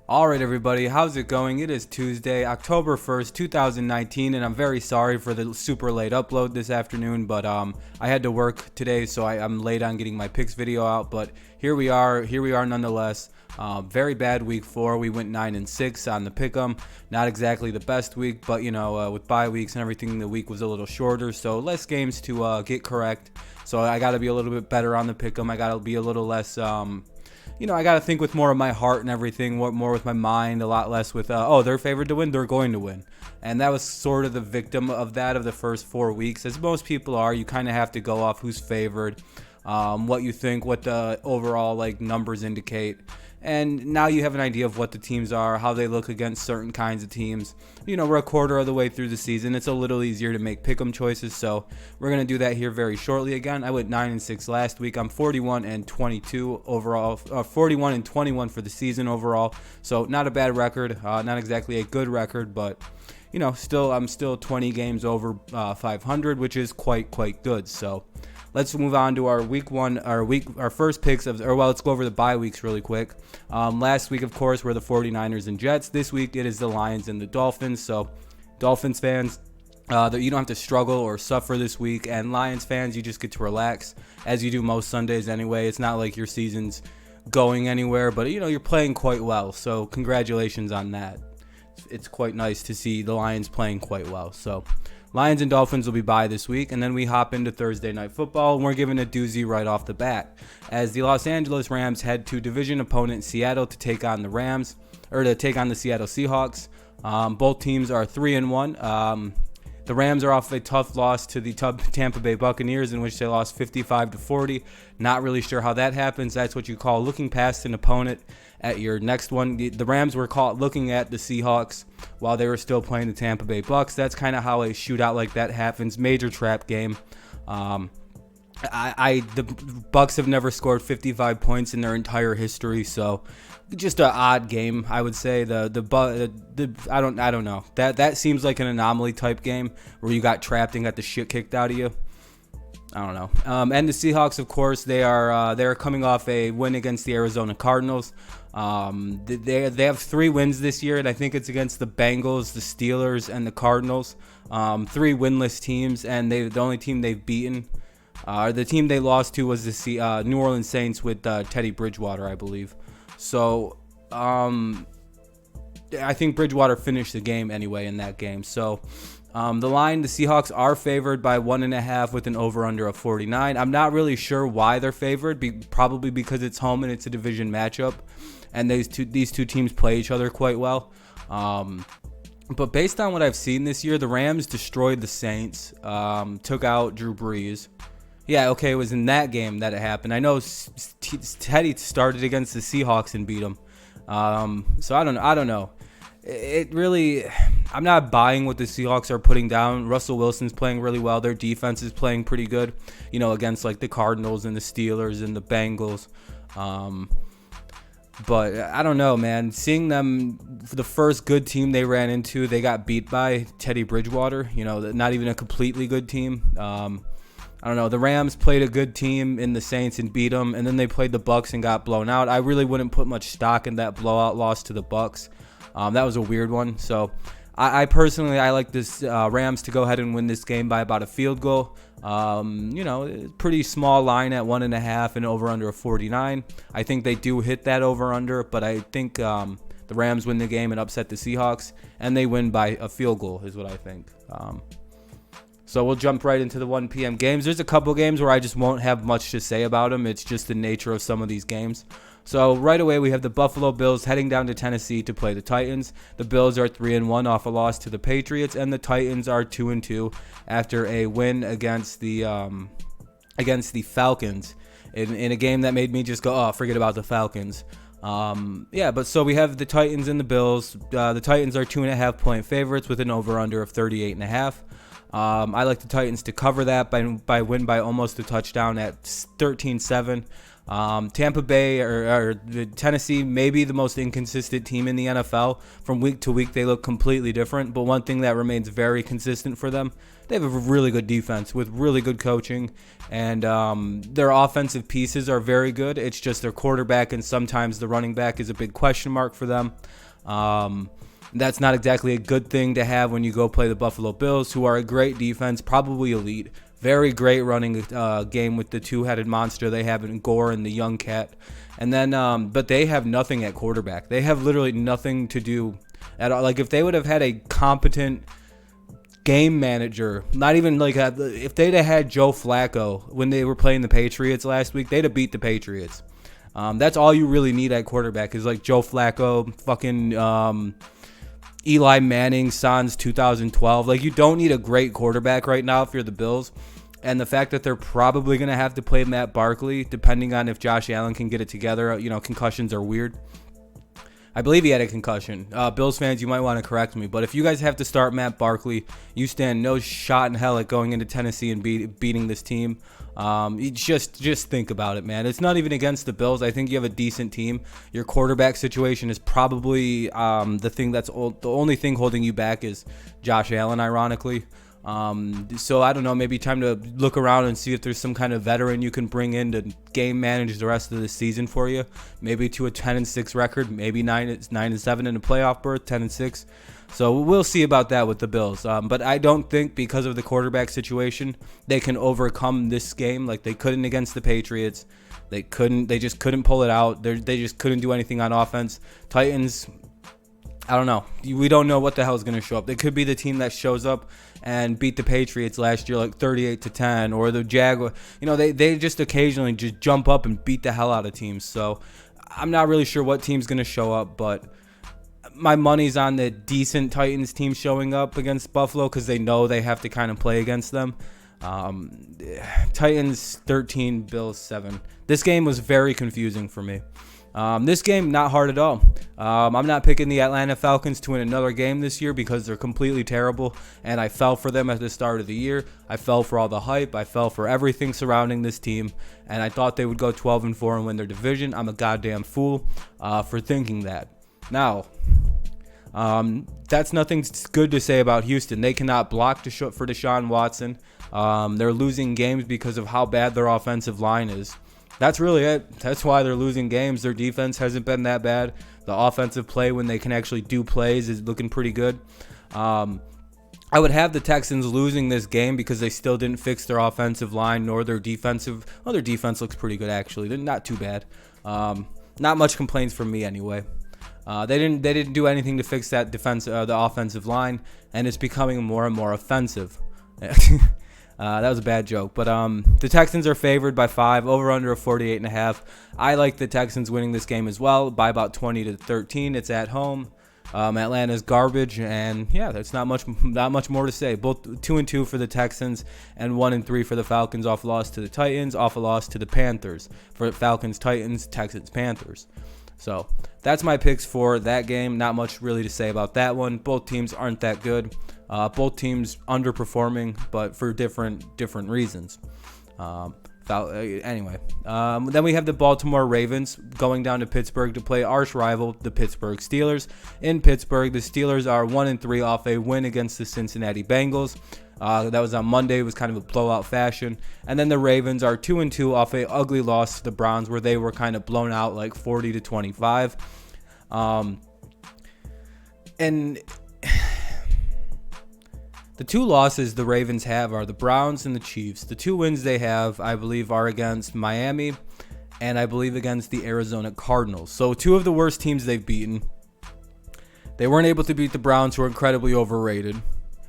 All right, everybody, how's it going? It is Tuesday, October 1st, 2019, and I'm very sorry for the super late upload this afternoon, but I had to work today, so I'm late on getting my picks video out, but here we are nonetheless. Very bad week 4. We went 9-6 on the pick'em. Not exactly the best week, but with bye weeks and everything, the week was a little shorter, so less games to get correct. So I got to be a little bit better on the pick'em. I got to be a little less I got to think with more of my heart and everything, more with my mind, a lot less with, they're favored to win, they're going to win. And that was sort of the victim of that of the first 4 weeks. As most people are, you kind of have to go off who's favored, what you think, what the overall numbers indicate. And now you have an idea of what the teams are, how they look against certain kinds of teams. We're a quarter of the way through the season. It's a little easier to make pick'em choices, so we're going to do that here very shortly again. I went 9-6 last week. I'm 41-22 overall, 41-21 for the season overall. So not a bad record, not exactly a good record, but I'm still 20 games over 500, which is quite good. So let's move on to our our first picks let's go over the bye weeks really quick. Last week, of course, were the 49ers and Jets. This week, it is the Lions and the Dolphins. So Dolphins fans, you don't have to struggle or suffer this week. And Lions fans, you just get to relax, as you do most Sundays anyway. It's not like your season's going anywhere, but you're playing quite well. So congratulations on that. It's quite nice to see the Lions playing quite well. So Lions and Dolphins will be bye this week, and then we hop into Thursday Night Football, and we're given a doozy right off the bat, as the Los Angeles Rams head to division opponent Seattle to take on the Seattle Seahawks. Both teams are 3-1. The Rams are off a tough loss to the Tampa Bay Buccaneers, in which they lost 55-40. Not really sure how that happens. That's what you call looking past an opponent at your next one. The Rams were caught looking at the Seahawks while they were still playing the Tampa Bay Bucs. That's kind of how a shootout like that happens. Major trap game. The Bucs have never scored 55 points in their entire history, so just an odd game, I would say. I don't know. That seems like an anomaly type game where you got trapped and got the shit kicked out of you. I don't know. And the Seahawks, of course, they're coming off a win against the Arizona Cardinals. They have 3 wins this year, and I think it's against the Bengals, the Steelers, and the Cardinals. 3 winless teams, and the only team they've beaten, the team they lost to was the New Orleans Saints with Teddy Bridgewater, I believe. So I think Bridgewater finished the game anyway in that game. So the Seahawks are favored by 1.5 with an over-under of 49. I'm not really sure why they're favored, probably because it's home and it's a division matchup, and these two teams play each other quite well. But based on what I've seen this year, the Rams destroyed the Saints, took out Drew Brees. Yeah, okay, it was in that game that it happened. I know Teddy started against the Seahawks and beat them. So I don't know. I'm not buying what the Seahawks are putting down. Russell Wilson's playing really well. Their defense is playing pretty good, against the Cardinals and the Steelers and the Bengals. But I don't know, man. Seeing them, the first good team they ran into, they got beat by Teddy Bridgewater. Not even a completely good team. I don't know. The Rams played a good team in the Saints and beat them, and then they played the Bucs and got blown out. I really wouldn't put much stock in that blowout loss to the Bucs. That was a weird one. So I personally like this Rams to go ahead and win this game by about a field goal. Pretty small line at 1.5 and over under of 49. I think they do hit that over under, but I think the Rams win the game and upset the Seahawks, and they win by a field goal is what I think. So we'll jump right into the 1 p.m. games. There's a couple games where I just won't have much to say about them. It's just the nature of some of these games. So right away, we have the Buffalo Bills heading down to Tennessee to play the Titans. The Bills are 3-1 off a loss to the Patriots, and the Titans are 2-2 after a win against the Falcons in a game that made me just go, forget about the Falcons. But so we have the Titans and the Bills. The Titans are 2.5-point favorites with an over-under of 38.5. I like the Titans to cover that by win by almost a touchdown at 13-7. Tampa Bay or Tennessee may be the most inconsistent team in the NFL. From week to week, they look completely different. But one thing that remains very consistent for them, they have a really good defense with really good coaching, and their offensive pieces are very good. It's just their quarterback and sometimes the running back is a big question mark for them. That's not exactly a good thing to have when you go play the Buffalo Bills, who are a great defense, probably elite. Very great running game with the two-headed monster they have in Gore and the young cat. And then, but they have nothing at quarterback. They have literally nothing to do at all. Like, if they would have had a competent game manager, not even like if they'd have had Joe Flacco when they were playing the Patriots last week, they'd have beat the Patriots. That's all you really need at quarterback is like Joe Flacco, fucking Eli Manning, sans 2012. Like, you don't need a great quarterback right now if you're the Bills. And the fact that they're probably going to have to play Matt Barkley, depending on if Josh Allen can get it together. You know, concussions are weird. I believe he had a concussion. Bills fans, you might want to correct me. But if you guys have to start Matt Barkley, you stand no shot in hell at going into Tennessee and beating this team. Just think about it, man. It's not even against the Bills. I think you have a decent team. Your quarterback situation is probably the only thing holding you back is Josh Allen, ironically. So I don't know, maybe time to look around and see if there's some kind of veteran you can bring in to game manage the rest of the season for you. Maybe to a 10-6 record, maybe 9-7 in a playoff berth, 10-6. So we'll see about that with the Bills. But I don't think because of the quarterback situation, they can overcome this game like they couldn't against the Patriots. They just couldn't pull it out. They just couldn't do anything on offense. Titans, I don't know. We don't know what the hell is going to show up. They could be the team that shows up and beat the Patriots last year like 38-10, or the Jaguars. You know, they just occasionally just jump up and beat the hell out of teams. So I'm not really sure what team's going to show up, but my money's on the decent Titans team showing up against Buffalo because they know they have to kind of play against them. Titans 13, Bills 7. This game was very confusing for me. This game, not hard at all. I'm not picking the Atlanta Falcons to win another game this year because they're completely terrible, and I fell for them at the start of the year. I fell for all the hype. I fell for everything surrounding this team, and I thought they would go 12-4 and win their division. I'm a goddamn fool for thinking that. Now, that's nothing good to say about Houston. They cannot block for Deshaun Watson. They're losing games because of how bad their offensive line is. That's really it. That's why they're losing games. Their defense hasn't been that bad. The offensive play, when they can actually do plays, is looking pretty good. I would have the Texans losing this game because they still didn't fix their offensive line nor their defensive. Well, their defense looks pretty good, actually. They're not too bad. Not much complaints from me anyway. They didn't do anything to fix that the offensive line, and it's becoming more and more offensive. That was a bad joke, but the Texans are favored by 5, over under of 48.5. I like the Texans winning this game as well by about 20-13. It's at home. Atlanta's garbage, and yeah, there's not much more to say. Both 2-2 for the Texans and 1-3 for the Falcons, off a loss to the Titans, off a loss to the Panthers. For Falcons, Titans, Texans, Panthers. So that's my picks for that game. Not much really to say about that one. Both teams aren't that good. Both teams underperforming, but for different reasons. Anyway, then we have the Baltimore Ravens going down to Pittsburgh to play arch rival, the Pittsburgh Steelers. In Pittsburgh, the Steelers are 1-3 off a win against the Cincinnati Bengals. That was on Monday. It was kind of a blowout fashion. And then the Ravens are 2-2 off a ugly loss to the Browns, where they were kind of blown out like 40-25. And the two losses the Ravens have are the Browns and the Chiefs. The two wins they have, I believe, are against Miami and I believe against the Arizona Cardinals. So two of the worst teams they've beaten. They weren't able to beat the Browns, who are incredibly overrated.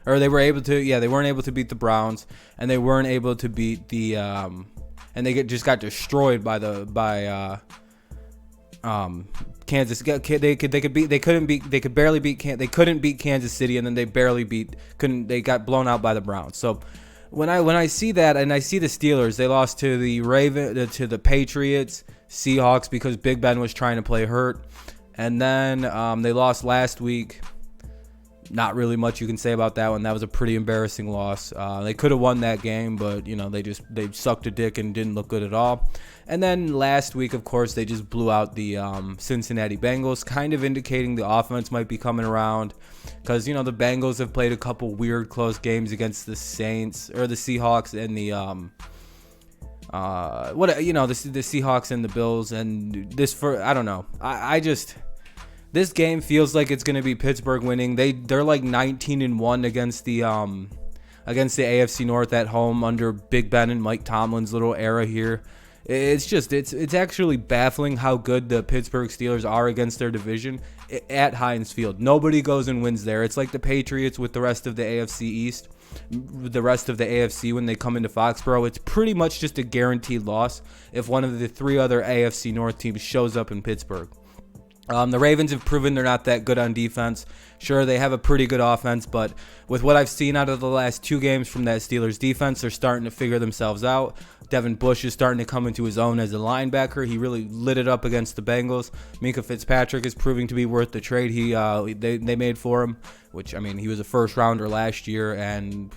Or they weren't able to beat the Browns, and they weren't able to beat the and they just got destroyed by Kansas. They couldn't beat Kansas City, and then they got blown out by the Browns. So when I see that, and I see the Steelers, they lost to the Patriots, Seahawks, because Big Ben was trying to play hurt, and then they lost last week. Not really much you can say about that one. That was a pretty embarrassing loss. They could have won that game, but they sucked a dick and didn't look good at all. And then last week, of course, they just blew out the Cincinnati Bengals, kind of indicating the offense might be coming around, because the Bengals have played a couple weird close games against the Saints or the Seahawks and the Seahawks and the Bills, and I don't know. This game feels like it's going to be Pittsburgh winning. They're like 19-1 against the AFC North at home under Big Ben and Mike Tomlin's little era here. It's actually baffling how good the Pittsburgh Steelers are against their division at Heinz Field. Nobody goes and wins there. It's like the Patriots with the rest of the AFC East, the rest of the AFC when they come into Foxborough. It's pretty much just a guaranteed loss if one of the three other AFC North teams shows up in Pittsburgh. The Ravens have proven they're not that good on defense. Sure, they have a pretty good offense, but with what I've seen out of the last two games from that Steelers defense, they're starting to figure themselves out. Devin Bush is starting to come into his own as a linebacker. He really lit it up against the Bengals. Minka Fitzpatrick is proving to be worth the trade they made for him, which, he was a first rounder last year, and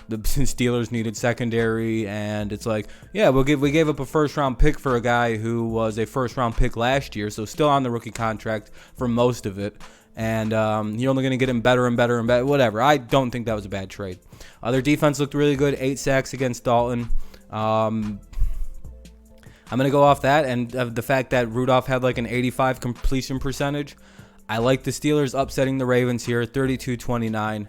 the Steelers needed secondary, and it's like, yeah, we gave up a first-round pick for a guy who was a first-round pick last year, so still on the rookie contract for most of it, and you're only going to get him better and better and better, whatever. I don't think that was a bad trade. Their defense looked really good, 8 sacks against Dalton. I'm going to go off that, and the fact that Rudolph had like an 85 completion percentage. I like the Steelers upsetting the Ravens here, 32-29.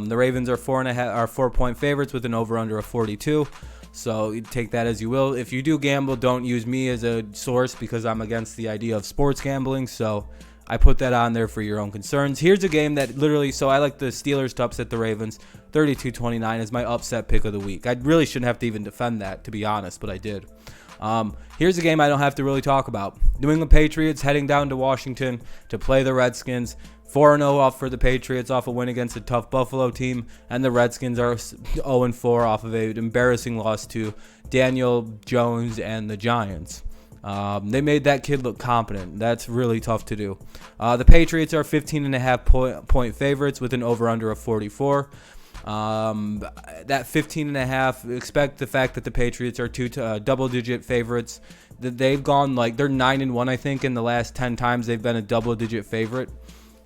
The Ravens are 4-point favorites with an over/under of 42. So you take that as you will. If you do gamble, don't use me as a source because I'm against the idea of sports gambling. So I put that on there for your own concerns. Here's a game that literally, so I like the Steelers to upset the Ravens. 32-29 is my upset pick of the week. I really shouldn't have to even defend that, to be honest, but I did. Here's a game I don't have to really talk about. New England Patriots heading down to Washington to play the Redskins. 4-0 off for the Patriots off a win against a tough Buffalo team, and the Redskins are 0-4 off of an embarrassing loss to Daniel Jones and the Giants. They made that kid look competent. That's really tough to do. The Patriots are 15.5 point favorites with an over/under of 44. That 15.5, expect the fact that the Patriots are double-digit favorites. They've gone they're 9-1, I think, in the last 10 times they've been a double-digit favorite.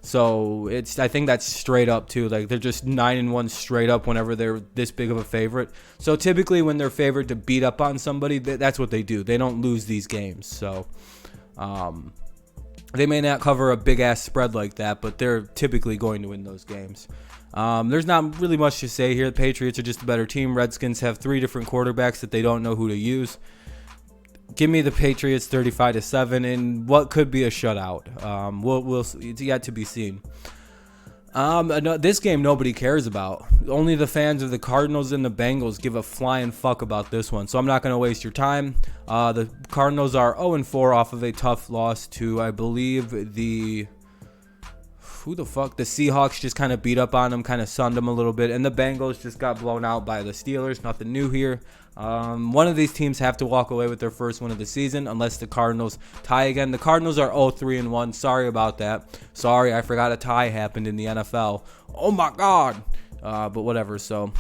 So I think that's straight up too. They're just 9-1 straight up whenever they're this big of a favorite. So typically when they're favored to beat up on somebody, that's what they do. They don't lose these games. So they may not cover a big ass spread like that, but they're typically going to win those games. There's not really much to say here. The Patriots are just a better team. Redskins have 3 different quarterbacks that they don't know who to use. Give me the Patriots 35-7 in what could be a shutout. It's yet to be seen. This game nobody cares about. Only the fans of the Cardinals and the Bengals give a flying fuck about this one. So I'm not going to waste your time. The Cardinals are 0-4 off of a tough loss to, I believe, the Seahawks just kind of beat up on them, kind of sunned them a little bit, and the Bengals just got blown out by the Steelers. Nothing new here. One of these teams have to walk away with their first win of the season unless the Cardinals tie again. The Cardinals are 0-3-1. Sorry about that. Sorry, I forgot a tie happened in the NFL. Oh my God. But whatever. So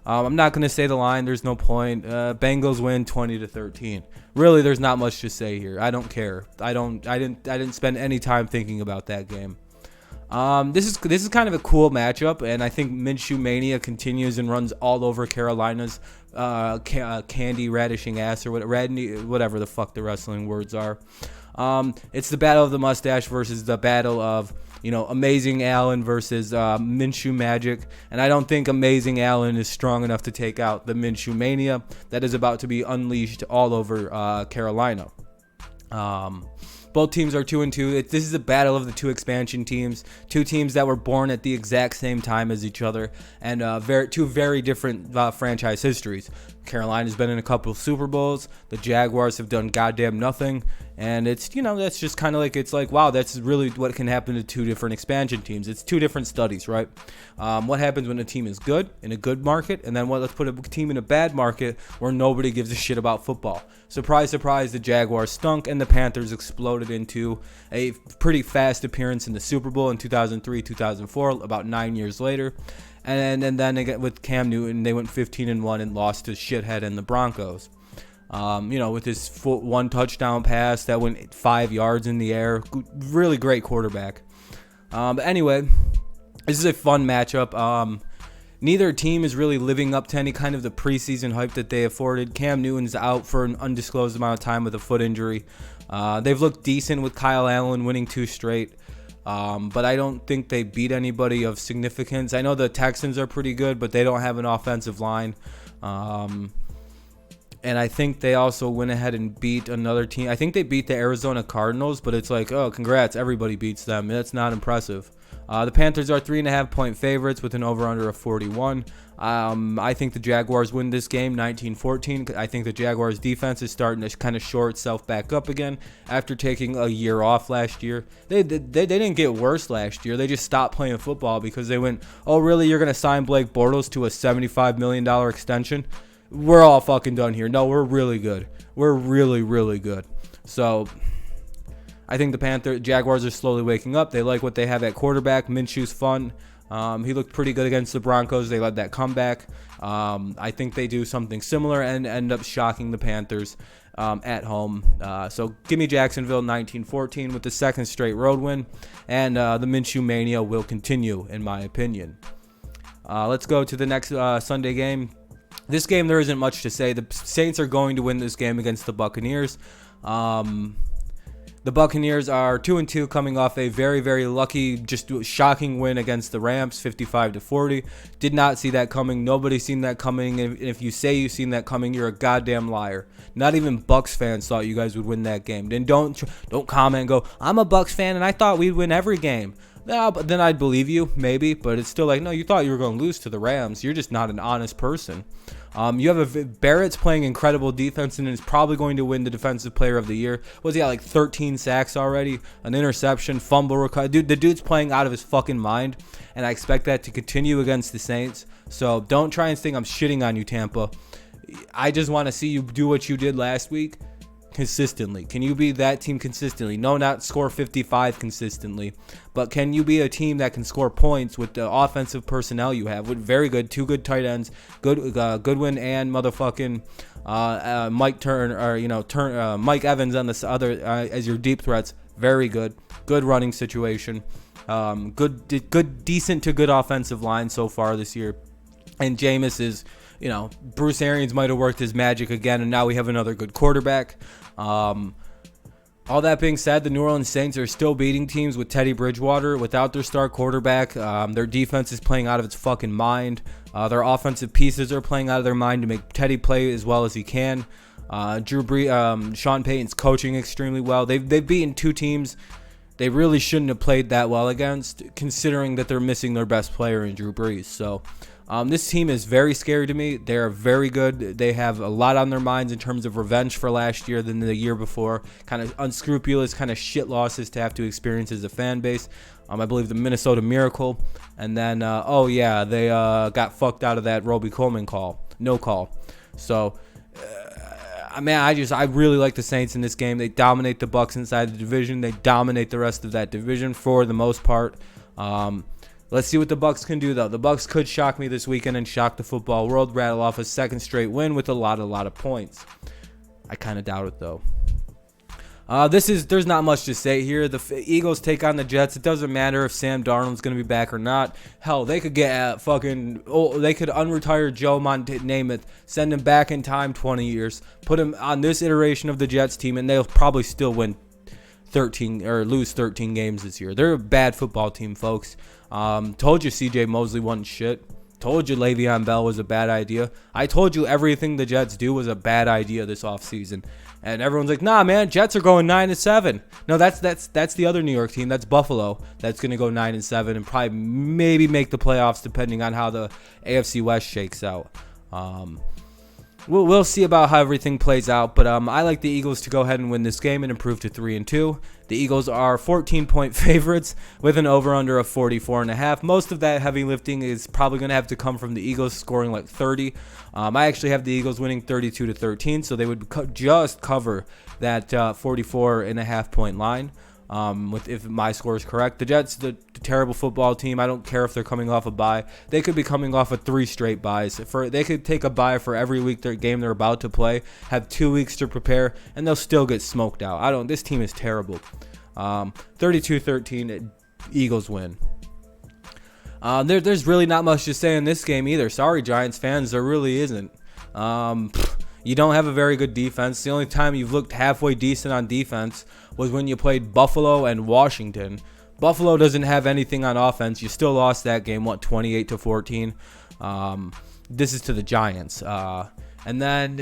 I'm not going to say the line. There's no point. Bengals win 20-13. Really, there's not much to say here. I don't care. I didn't spend any time thinking about that game. This is kind of a cool matchup, and I think Minshew Mania continues and runs all over Carolina's candy radishing ass or whatever the fuck the wrestling words are. It's the battle of the mustache versus the battle of Amazing Allen versus Minshew Magic, and I don't think Amazing Allen is strong enough to take out the Minshew Mania that is about to be unleashed all over Carolina. Both teams are 2-2. This is a battle of the 2 expansion teams, 2 teams that were born at the exact same time as each other, and 2 very different franchise histories. Carolina's been in a couple of Super Bowls. The Jaguars have done goddamn nothing, And it's, that's just kind of like, it's like, wow, that's really what can happen to two different expansion teams. It's two different studies, right? What happens when a team is good in a good market, and then let's put a team in a bad market where nobody gives a shit about football. Surprise, surprise, the Jaguars stunk, and the Panthers exploded into a pretty fast appearance in the Super Bowl in 2003, 2004, about 9 years later. And then again with Cam Newton, they went 15-1 and lost to shithead and the Broncos. With his one touchdown pass that went 5 yards in the air. Really great quarterback. But anyway, this is a fun matchup. Neither team is really living up to any kind of the preseason hype that they afforded. Cam Newton's out for an undisclosed amount of time with a foot injury. They've looked decent with Kyle Allen winning 2 straight. But I don't think they beat anybody of significance. I know the Texans are pretty good, but they don't have an offensive line. And I think they also went ahead and beat another team. I think they beat the Arizona Cardinals, but it's like, oh, congrats, everybody beats them. That's not impressive. The Panthers are 3.5-point favorites with an over-under of 41. I think the Jaguars win this game 19-14. I think the Jaguars defense is starting to kind of shore itself back up again after taking a year off last year. They didn't get worse last year. They just stopped playing football because they went, oh, really, you're going to sign Blake Bortles to a $75 million extension? We're all fucking done here. No, we're really good. We're really, really good. So I think the Jaguars are slowly waking up. They like what they have at quarterback. Minshew's fun. He looked pretty good against the Broncos. They led that comeback. I think they do something similar and end up shocking the Panthers at home. So give me Jacksonville 19-14 with the second straight road win. And the Minshew mania will continue, in my opinion. Let's go to the next Sunday game. This game, there isn't much to say. The Saints are going to win this game against the Buccaneers. The Buccaneers are 2-2, coming off a very, very lucky, just shocking win against the Rams, 55-40. Did not see that coming. Nobody's seen that coming. And if you say you've seen that coming, you're a goddamn liar. Not even Bucs fans thought you guys would win that game. Then don't comment and go, I'm a Bucs fan and I thought we'd win every game. No, but then I'd believe you, maybe. But it's still like, no, you thought you were going to lose to the Rams. You're just not an honest person. You have Barrett's playing incredible defense and is probably going to win the Defensive Player of the Year. Was he at like 13 sacks already? An interception, fumble recovery. Dude, the dude's playing out of his fucking mind, and I expect that to continue against the Saints. So don't try and think I'm shitting on you, Tampa. I just want to see you do what you did last week consistently. Can you be that team consistently? No, not score 55 consistently, but can you be a team that can score points with the offensive personnel you have? With very good, 2 good tight ends, Goodwin and motherfucking Mike Evans on this other as your deep threats. Very good running situation. Good, decent to good offensive line so far this year. And Jameis is, Bruce Arians might have worked his magic again, and now we have another good quarterback. All that being said, the New Orleans Saints are still beating teams with Teddy Bridgewater without their star quarterback. Their defense is playing out of its fucking mind. Their offensive pieces are playing out of their mind to make Teddy play as well as he can. Sean Payton's coaching extremely well. They've beaten 2 teams they really shouldn't have played that well against, considering that they're missing their best player in Drew Brees. So this team is very scary to me. They are very good. They have a lot on their minds in terms of revenge for last year than the year before. Kind of unscrupulous, kind of shit losses to have to experience as a fan base. I believe the Minnesota Miracle. And then, they got fucked out of that Roby Coleman call. No call. So, I really like the Saints in this game. They dominate the Bucs inside the division. They dominate the rest of that division for the most part. Let's see what the Bucs can do, though. The Bucs could shock me this weekend and shock the football world, rattle off a second straight win with a lot of points. I kind of doubt it, though. There's not much to say here. The Eagles take on the Jets. It doesn't matter if Sam Darnold's going to be back or not. Hell, they could get they could unretire Joe Namath, send him back in time 20 years, put him on this iteration of the Jets team, and they'll probably still win 13 or lose 13 games this year. They're a bad football team, folks. Told you CJ Mosley wasn't shit. Told you Le'Veon Bell was a bad idea. I told you everything the Jets do was a bad idea this offseason. And everyone's like, nah, man, Jets are going 9-7. No, that's the other New York team. That's Buffalo. That's going to go 9-7 and probably maybe make the playoffs depending on how the AFC West shakes out. we'll see about how everything plays out, but I like the Eagles to go ahead and win this game and improve to 3-2. The Eagles are 14-point favorites with an over/under of 44.5. Most of that heavy lifting is probably going to have to come from the Eagles scoring like 30. I actually have the Eagles winning 32-13, so they would just cover that 44.5 point line. If my score is correct. The Jets, the terrible football team. I don't care if they're coming off a bye. They could be coming off of 3 straight byes. They could take a bye for every week their game they're about to play, have 2 weeks to prepare, and they'll still get smoked out. This team is terrible. 32-13, Eagles win. There's really not much to say in this game either. Sorry, Giants fans, there really isn't. You don't have a very good defense. The only time you've looked halfway decent on defense was when you played Buffalo and Washington. Buffalo doesn't have anything on offense. You still lost that game, 28-14. This is to the Giants. And then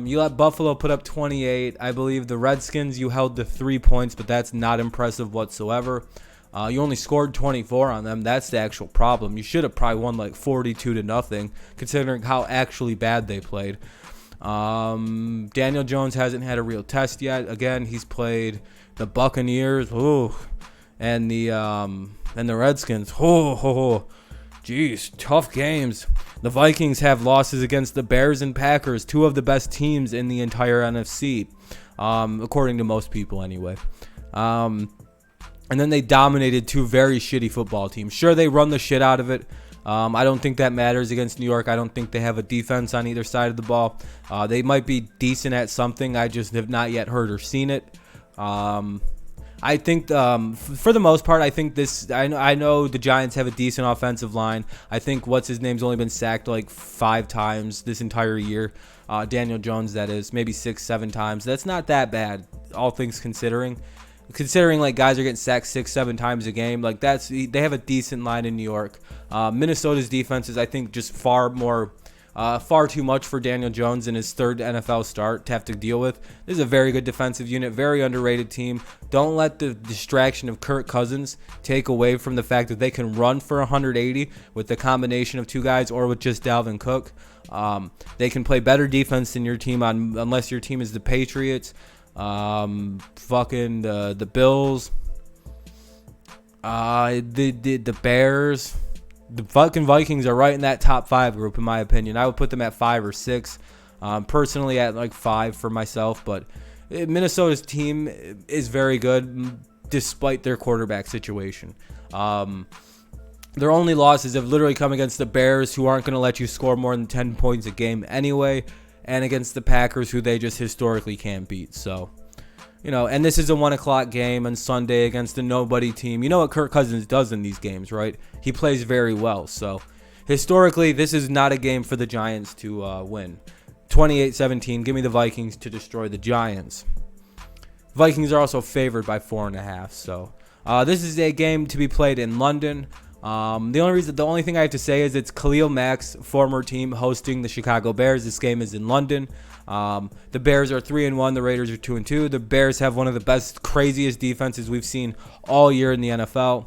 you let Buffalo put up 28. I believe the Redskins, you held to 3 points, but that's not impressive whatsoever. You only scored 24 on them. That's the actual problem. You should have probably won like 42-0, considering how actually bad they played. Daniel Jones hasn't had a real test yet. Again, he's played the Buccaneers, and the Redskins. Jeez, tough games. The Vikings have losses against the Bears and Packers, 2 of the best teams in the entire NFC, according to most people anyway. And then they dominated 2 very shitty football teams. Sure, they run the shit out of it. I don't think that matters against New York. I don't think they have a defense on either side of the ball. They might be decent at something. I just have not yet heard or seen it. I think for the most part, I think this. I know the Giants have a decent offensive line. I think what's his name's only been sacked like 5 times this entire year. Daniel Jones, that is, maybe 6-7 times. That's not that bad, all things considering. Considering like guys are getting sacked 6-7 times a game, like they have a decent line in New York. Minnesota's defense is, I think, just far too much for Daniel Jones in his 3rd NFL start to have to deal with. This is a very good defensive unit, very underrated team. Don't let the distraction of Kirk Cousins take away from the fact that they can run for 180 with the combination of 2 guys or with just Dalvin Cook. They can play better defense than your team unless your team is the Patriots. The Bills, the Bears, the fucking Vikings are right in that top 5 group in my opinion. I would put them at 5 or 6, personally at like 5 for myself. But Minnesota's team is very good despite their quarterback situation. Their only losses have literally come against the Bears, who aren't going to let you score more than 10 points a game anyway, and against the Packers, who they just historically can't beat. So, and this is a 1 o'clock game on Sunday against a nobody team. You know what Kirk Cousins does in these games, right? He plays very well. So, historically, this is not a game for the Giants to win. 28-17, give me the Vikings to destroy the Giants. Vikings are also favored by 4.5. So, this is a game to be played in London. The only thing I have to say is it's Khalil Mack's former team hosting the Chicago Bears. This game is in London. The Bears are 3-1. The Raiders are 2-2. The Bears have one of the best, craziest defenses we've seen all year in the NFL.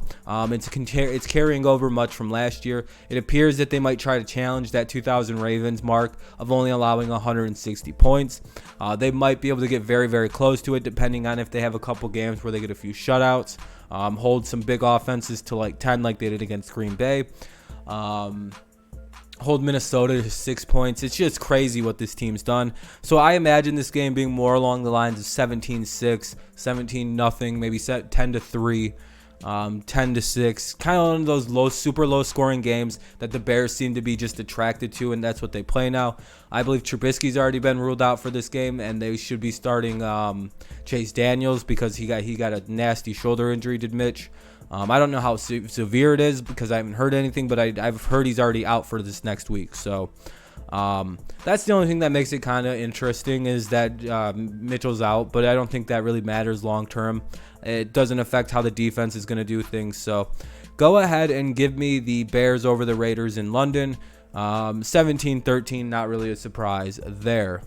It's carrying over much from last year. It appears that they might try to challenge that 2000 Ravens mark of only allowing 160 points. They might be able to get very, very close to it, depending on if they have a couple games where they get a few shutouts. Hold some big offenses to like 10 like they did against Green Bay. Hold Minnesota to 6 points. It's just crazy what this team's done. So I imagine this game being more along the lines of 17-6, 17-0, maybe 10-3, 10-6. Kind of one of those super low scoring games that the Bears seem to be just attracted to, and that's what they play now. I believe Trubisky's already been ruled out for this game, and they should be starting Chase Daniels because he got a nasty shoulder injury, did Mitch. I don't know how severe it is because I haven't heard anything, but I've heard he's already out for this next week. So that's the only thing that makes it kind of interesting is that Mitchell's out, but I don't think that really matters long term. It doesn't affect how the defense is going to do things. So go ahead and give me the Bears over the Raiders in London. 17-13, not really a surprise there.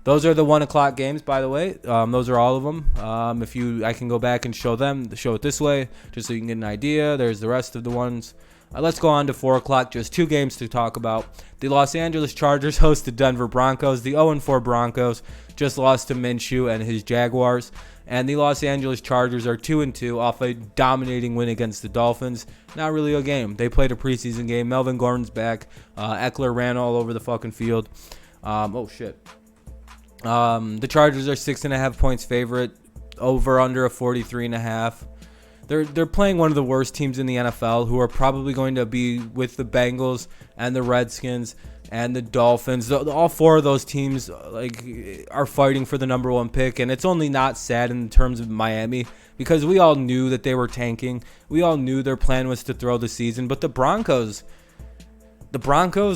Those are the 1 o'clock games, by the way. Those are all of them. I can go back and show it this way, just so you can get an idea. There's the rest of the ones. Let's go on to 4 o'clock. Just 2 games to talk about. The Los Angeles Chargers host the Denver Broncos. The 0-4 Broncos just lost to Minshew and his Jaguars. And the Los Angeles Chargers are 2-2 off a dominating win against the Dolphins. Not really a game. They played a preseason game. Melvin Gordon's back. Eckler ran all over the fucking field. The Chargers are 6.5 points favorite. Over under a 43.5. They're playing one of the worst teams in the NFL, who are probably going to be with the Bengals and the Redskins and the Dolphins. All 4 of those teams are fighting for the number 1 pick, and it's only not sad in terms of Miami because we all knew that they were tanking. We all knew their plan was to throw the season, but the Broncos,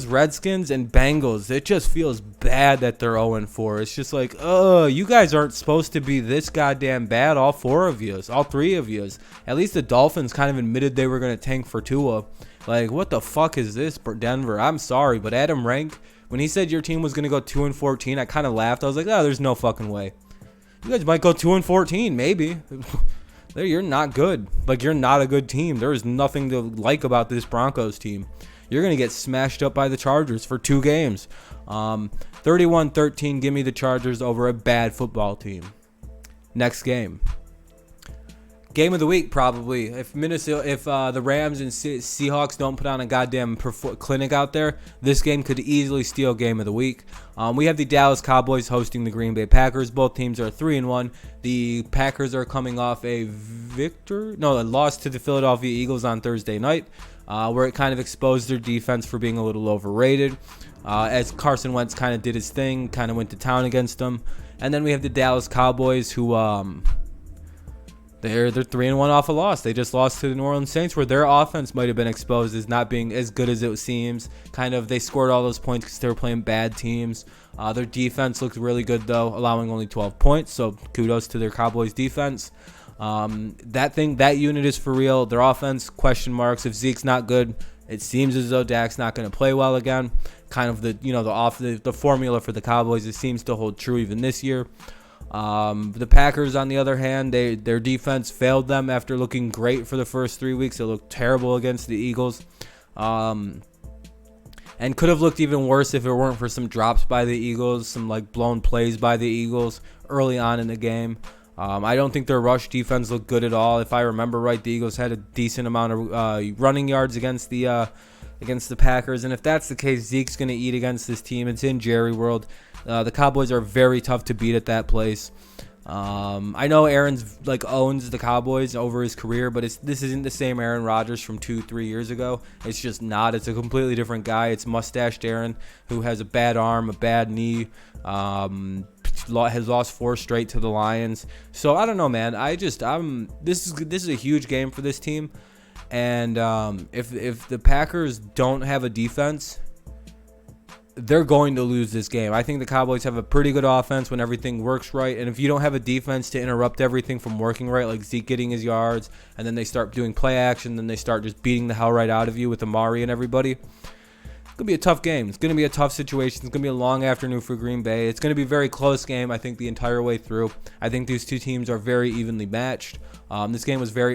Redskins, and Bengals, it just feels bad that they're 0-4. It's just like, you guys aren't supposed to be this goddamn bad, all 4 of you, all 3 of you. At least the Dolphins kind of admitted they were going to tank for Tua. Like, what the fuck is this, Denver? I'm sorry, but Adam Rank, when he said your team was going to go 2-14, I kind of laughed. I was like, there's no fucking way. You guys might go 2-14, maybe. You're not good. Like, you're not a good team. There is nothing to like about this Broncos team. You're going to get smashed up by the Chargers for 2 games. 31-13, give me the Chargers over a bad football team. Next game. Game of the week, probably. If the Rams and Seahawks don't put on a goddamn clinic out there, this game could easily steal game of the week. We have the Dallas Cowboys hosting the Green Bay Packers. Both teams are 3-1. The Packers are coming off a loss to the Philadelphia Eagles on Thursday night, where it kind of exposed their defense for being a little overrated, as Carson Wentz kind of did his thing, kind of went to town against them. And then we have the Dallas Cowboys, who they're 3-1 off a loss. They just lost to the New Orleans Saints, where their offense might have been exposed as not being as good as it seems. They scored all those points because they were playing bad teams. Their defense looked really good, though, allowing only 12 points. So kudos to their Cowboys defense. That unit is for real. Their offense, question marks. If Zeke's not good, it seems as though Dak's not going to play well again. Kind of the formula for the Cowboys, it seems to hold true even this year. The Packers, on the other hand, their defense failed them after looking great for the first 3 weeks. It looked terrible against the Eagles, and could have looked even worse if it weren't for some drops by the Eagles, some blown plays by the Eagles early on in the game. I don't think their rush defense looked good at all. If I remember right, the Eagles had a decent amount of running yards against the Packers, and if that's the case, Zeke's going to eat against this team. It's in Jerry World. The Cowboys are very tough to beat at that place. I know Aaron's owns the Cowboys over his career, but this isn't the same Aaron Rodgers from 2-3 years ago. It's just not. It's a completely different guy. It's mustached Aaron, who has a bad arm, a bad knee, has lost 4 straight to the Lions. So I don't know, man. This is a huge game for this team, and if the Packers don't have a defense, they're going to lose this game. I think the Cowboys have a pretty good offense when everything works right. And if you don't have a defense to interrupt everything from working right, like Zeke getting his yards, and then they start doing play action, then they start just beating the hell right out of you with Amari and everybody, it's going to be a tough game. It's going to be a tough situation. It's going to be a long afternoon for Green Bay. It's going to be a very close game, I think, the entire way through. I think these two teams are very evenly matched. This game was very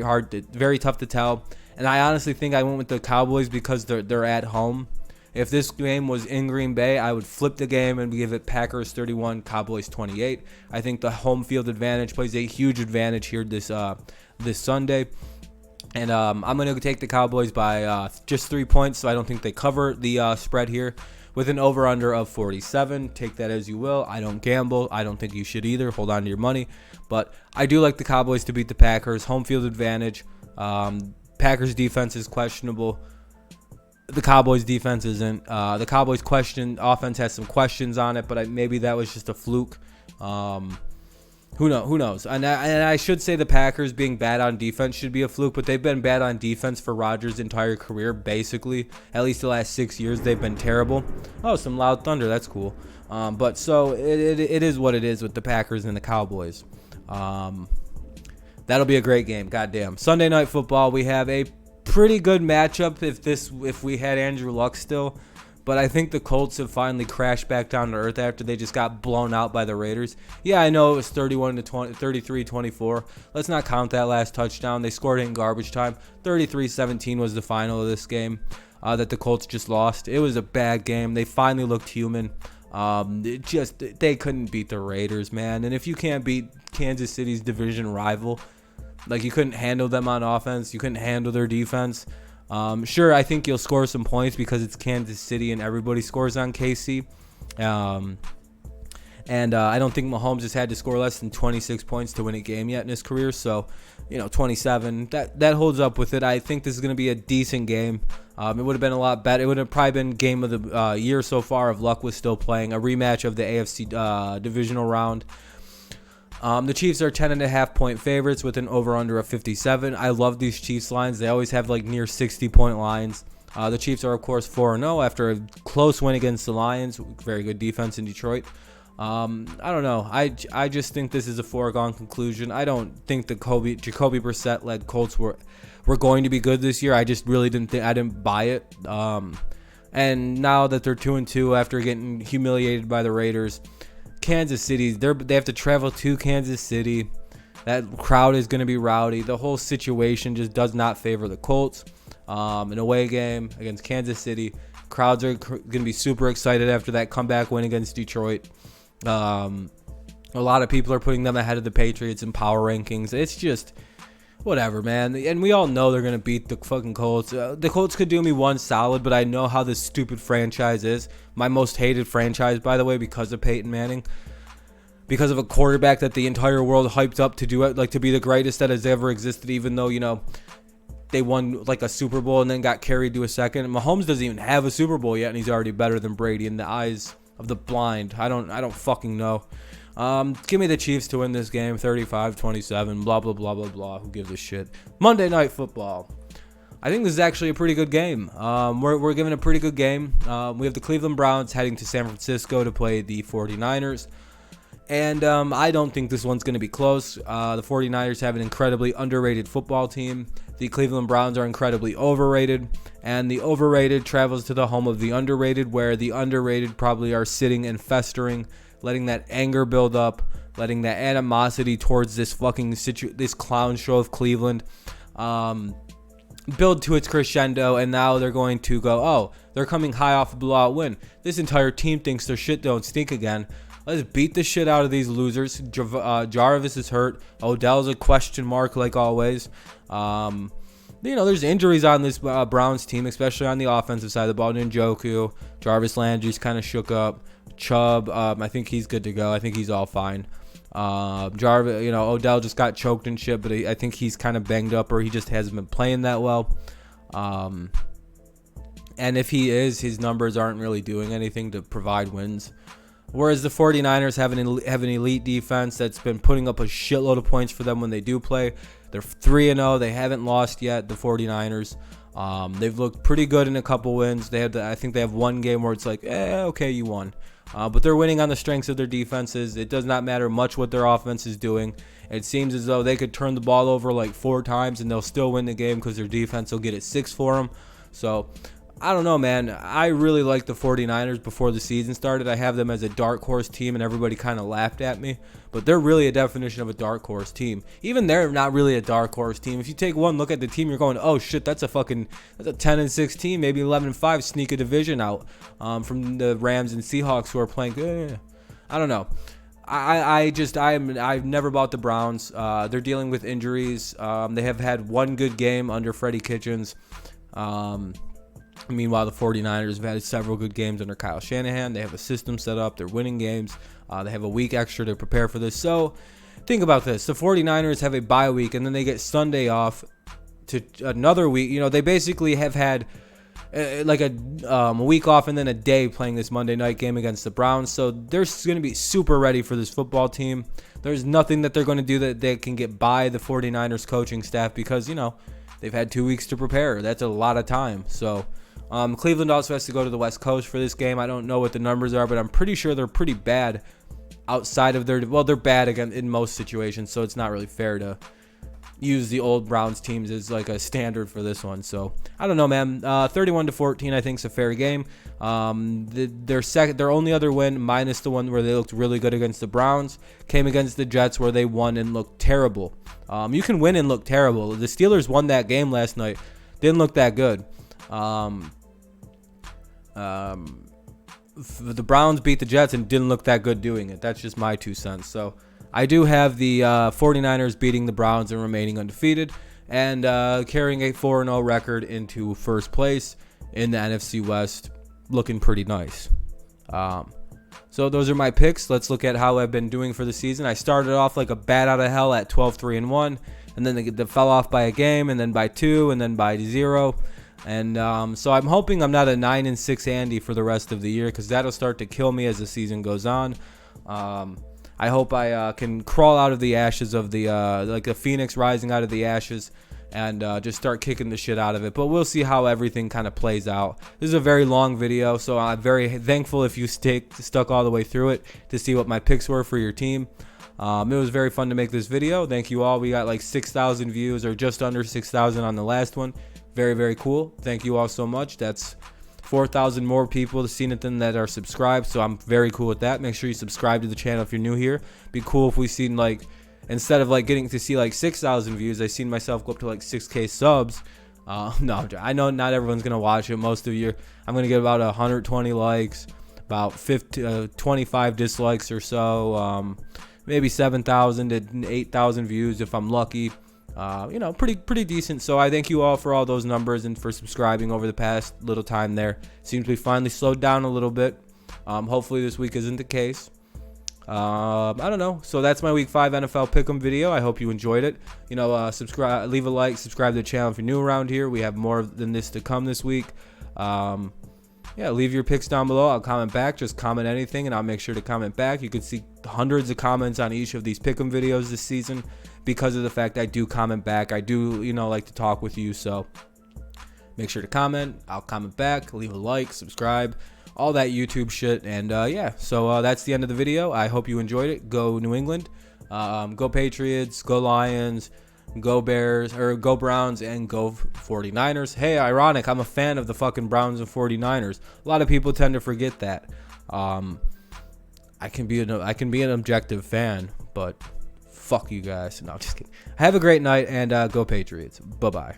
tough to tell. And I honestly think I went with the Cowboys because they're at home. If this game was in Green Bay, I would flip the game and give it Packers 31, Cowboys 28. I think the home field advantage plays a huge advantage here this Sunday. And I'm going to take the Cowboys by just 3 points, so I don't think they cover the spread here with an over-under of 47. Take that as you will. I don't gamble. I don't think you should either. Hold on to your money. But I do like the Cowboys to beat the Packers. Home field advantage. Packers defense is questionable. The Cowboys defense isn't. The Cowboys offense has some questions on it, but maybe that was just a fluke. Who knows? And I should say the Packers being bad on defense should be a fluke, but they've been bad on defense for Rodgers' entire career, basically. At least the last 6 years, they've been terrible. Oh, some loud thunder. That's cool. But so it is what it is with the Packers and the Cowboys. That'll be a great game. Goddamn. Sunday Night Football, we have a pretty good matchup if we had Andrew Luck still. But I think the Colts have finally crashed back down to earth after they just got blown out by the Raiders. Yeah, I know it was 33-24. Let's not count that last touchdown. They scored it in garbage time. 33-17 was the final of this game that the Colts just lost. It was a bad game. They finally looked human. They couldn't beat the Raiders, man. And if you can't beat Kansas City's division rival, like you couldn't handle them on offense, you couldn't handle their defense. Sure, I think you'll score some points because it's Kansas City and everybody scores on KC. I don't think Mahomes has had to score less than 26 points to win a game yet in his career. So, 27, that holds up with it. I think this is going to be a decent game. It would have been a lot better. It would have probably been game of the year so far if Luck was still playing. A rematch of the AFC divisional round. The Chiefs are 10.5-point favorites with an over-under of 57. I love these Chiefs lines. They always have like near 60-point lines. The Chiefs are, of course, 4-0 after a close win against the Lions. Very good defense in Detroit. I don't know. I just think this is a foregone conclusion. I don't think the Jacoby Brissett-led Colts were going to be good this year. I just really didn't buy it. And now that they're 2-2 after getting humiliated by the Raiders, Kansas City, they have to travel to Kansas City. That crowd is going to be rowdy. The whole situation just does not favor the Colts. An away game against Kansas City, crowds are going to be super excited after that comeback win against Detroit. A lot of people are putting them ahead of the Patriots in power rankings. It's just whatever, man. And we all know they're going to beat the fucking Colts. The Colts could do me one solid, but I know how this stupid franchise is. My most hated franchise, by the way, because of Peyton Manning. Because of a quarterback that the entire world hyped up to do it, like to be the greatest that has ever existed, even though, they won like a Super Bowl and then got carried to a second. Mahomes doesn't even have a Super Bowl yet, and he's already better than Brady in the eyes of the blind. I don't fucking know. Give me the Chiefs to win this game, 35-27, blah, blah, blah, blah, blah. Who gives a shit? Monday Night Football. I think this is actually a pretty good game. We're giving a pretty good game. We have the Cleveland Browns heading to San Francisco to play the 49ers. And I don't think this one's going to be close. The 49ers have an incredibly underrated football team. The Cleveland Browns are incredibly overrated. And the overrated travels to the home of the underrated, where the underrated probably are sitting and festering, letting that anger build up, letting that animosity towards this fucking this clown show of Cleveland build to its crescendo. And now they're going to go, oh, they're coming high off a blowout win. This entire team thinks their shit don't stink again. Let's beat the shit out of these losers. Jarvis is hurt. Odell's a question mark like always. There's injuries on this Browns team, especially on the offensive side of the ball. Njoku, Jarvis Landry's kind of shook up. Chubb, I think he's good to go. I think he's all fine. Jarvis, Odell just got choked and shit, but I think he's kind of banged up, or he just hasn't been playing that well. And if he is, his numbers aren't really doing anything to provide wins. Whereas the 49ers have an elite defense that's been putting up a shitload of points for them when they do play. They're 3-0. They haven't lost yet, the 49ers. They've looked pretty good in a couple wins. I think they have one game where it's like, okay, you won. But they're winning on the strengths of their defenses. It does not matter much what their offense is doing. It seems as though they could turn the ball over like 4 times and they'll still win the game because their defense will get it 6 for them. So I don't know, man. I really like the 49ers before the season started. I have them as a dark horse team, and everybody kind of laughed at me. But they're really a definition of a dark horse team. Even they're not really a dark horse team. If you take one look at the team, you're going, oh, shit, that's a 10-6 team, maybe 11-5, sneak a division out from the Rams and Seahawks who are playing. I don't know. I've never bought the Browns. They're dealing with injuries. They have had one good game under Freddie Kitchens. Meanwhile, the 49ers have had several good games under Kyle Shanahan. They have a system set up. They're winning games. They have a week extra to prepare for this. So think about this. The 49ers have a bye week, and then they get Sunday off to another week. They basically have had like a week off and then a day playing this Monday night game against the Browns. So they're going to be super ready for this football team. There's nothing that they're going to do that they can get by the 49ers coaching staff because, they've had 2 weeks to prepare. That's a lot of time. So Cleveland also has to go to the West Coast for this game. I don't know what the numbers are, but I'm pretty sure they're pretty bad outside of they're bad again in most situations, so it's not really fair to use the old Browns teams as like a standard for this one. So I don't know, man. 31-14, I think is a fair game. Their only other win, minus the one where they looked really good against the Browns, came against the Jets, where they won and looked terrible. You can win and look terrible. The Steelers won that game last night. Didn't look that good. The Browns beat the Jets and didn't look that good doing it. That's just my 2 cents. So I do have the 49ers beating the Browns and remaining undefeated, and carrying a 4-0 record into first place in the NFC West, looking pretty nice. So those are my picks. Let's look at how I've been doing for the season. I started off like a bat out of hell at 12-3-1, and then they fell off by a game, and then by 2, and then by 0. And so I'm hoping I'm not a 9-6 Andy for the rest of the year, because that'll start to kill me as the season goes on. I hope I can crawl out of the ashes of the like a phoenix rising out of the ashes, and just start kicking the shit out of it. But we'll see how everything kind of plays out. This is a very long video, so I'm very thankful if you stuck all the way through it to see what my picks were for your team. It was very fun to make this video. Thank you all. We got like 6,000 views, or just under 6,000 on the last one. Very, very cool. Thank you all so much. That's 4,000 more people seen it than that are subscribed, so I'm very cool with that. Make sure you subscribe to the channel if you're new here. Be cool if we seen like, instead of like getting to see like 6,000 views, I seen myself go up to like 6K subs. No, I know not everyone's gonna watch it. Most of you, I'm gonna get about 120 likes, about 25 dislikes or so, maybe 7,000 to 8,000 views if I'm lucky. Pretty decent. So I thank you all for all those numbers and for subscribing over the past little time there. Seems we finally slowed down a little bit. Hopefully this week isn't the case. I don't know. So that's my Week 5 NFL Pick'em video. I hope you enjoyed it. Subscribe, leave a like, subscribe to the channel if you're new around here. We have more than this to come this week. Leave your picks down below. I'll comment back. Just comment anything, and I'll make sure to comment back. You can see hundreds of comments on each of these Pick'em videos this season because of the fact I do comment back. I do, like to talk with you, so make sure to comment. I'll comment back. Leave a like, subscribe, all that YouTube shit. And so that's the end of the video. I hope you enjoyed it. Go New England. Go Patriots. Go Lions. Go Bears, or go Browns, and go 49ers. Hey, ironic, I'm a fan of the fucking Browns and 49ers. A lot of people tend to forget that. I can be an objective fan, but fuck you guys. No, I'm just kidding. Have a great night, and go Patriots. Bye-bye.